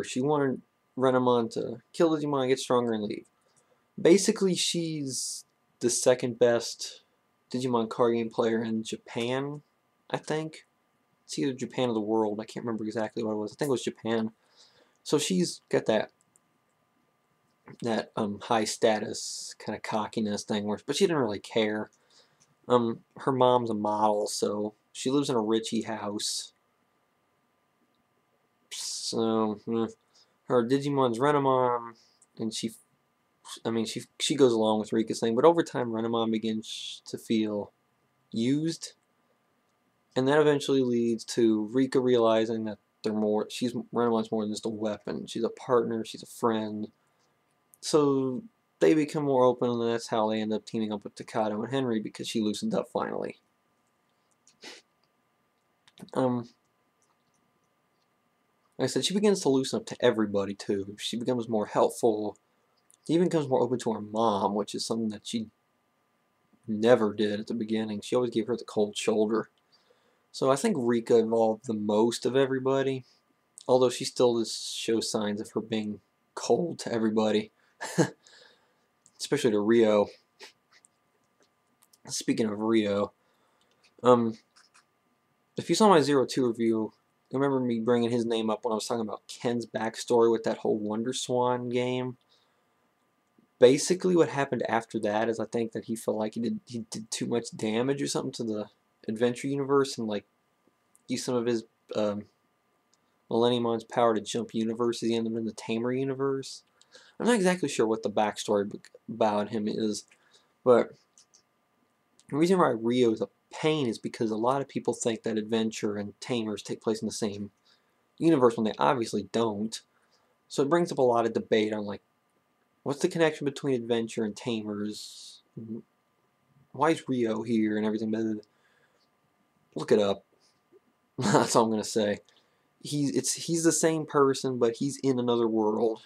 She wanted Renamon to kill Digimon, get stronger, and leave. Basically, she's the second best Digimon card game player in Japan, I think. It's either Japan or the world. I can't remember exactly what it was. I think it was Japan. So she's got that high status kind of cockiness thing, but she didn't really care. Her mom's a model, so she lives in a richy house. So her Digimon's Renamon, and she goes along with Rika's thing, but over time Renamon begins to feel used, and that eventually leads to Rika realizing that Renamon's more than just a weapon. She's a partner, she's a friend. So they become more open, and that's how they end up teaming up with Takato and Henry, because she loosened up finally. Like I said, she begins to loosen up to everybody too. She becomes more helpful. She even becomes more open to her mom, which is something that she never did at the beginning. She always gave her the cold shoulder. So I think Rika evolved the most of everybody, although she still does show signs of her being cold to everybody. Especially to Rio. Speaking of Rio, if you saw my 02 review, you remember me bringing his name up when I was talking about Ken's backstory with that whole Wonder Swan game. Basically what happened after that is I think that he felt like he did too much damage or something to the Adventure universe, and like use some of his Millenniumon's power to jump universes. He ended up in the Tamer universe. I'm not exactly sure what the backstory about him is, but the reason why Rio is a pain is because a lot of people think that Adventure and Tamers take place in the same universe when they obviously don't. So it brings up a lot of debate on, like, what's the connection between Adventure and Tamers? Why is Rio here and everything? Look it up. That's all I'm gonna say. He's the same person, but he's in another world.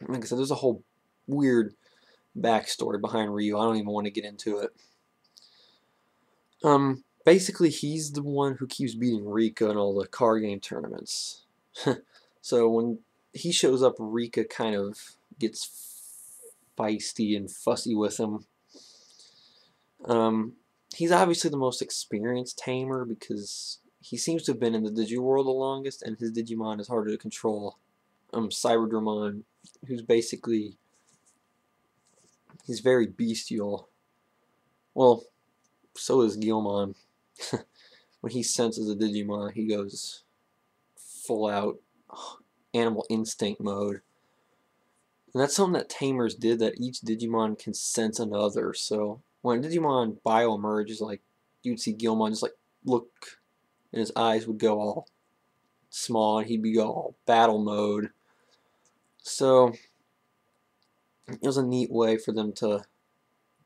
Like I said, there's a whole weird backstory behind Ryu. I don't even want to get into it. Basically, he's the one who keeps beating Rika in all the card game tournaments. So when he shows up, Rika kind of gets feisty and fussy with him. He's obviously the most experienced tamer because he seems to have been in the Digiworld the longest, and his Digimon is harder to control. Cyberdramon, who's basically, he's very bestial. Well, so is Guilmon. When he senses a Digimon, he goes full out animal instinct mode. And that's something that Tamers did, that each Digimon can sense another. So when Digimon bio-emerges, like, you'd see Guilmon just like look, and his eyes would go all small, and he'd be all battle mode. So it was a neat way for them to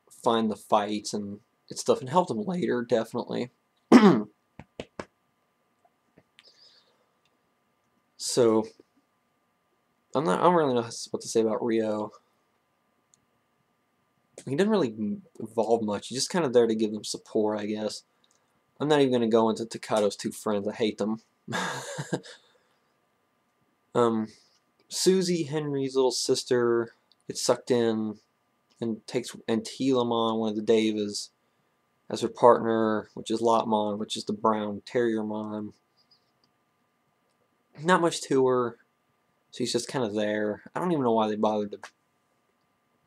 find the fights and stuff, and help them later, definitely. So I don't really know what to say about Rio. He didn't really evolve much. He's just kind of there to give them support, I guess. I'm not even going to go into Takato's two friends. I hate them. Susie, Henry's little sister, gets sucked in and takes Antilamon, one of the Devas, as her partner, which is Lotmon, which is the brown Terriermon. Not much to her. She's just kind of there. I don't even know why they bothered to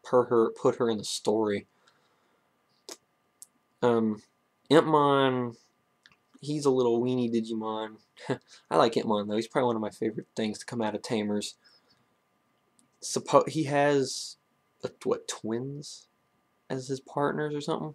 put her in the story. Impmon, he's a little weenie Digimon. I like Impmon though. He's probably one of my favorite things to come out of Tamers. He has twins as his partners or something.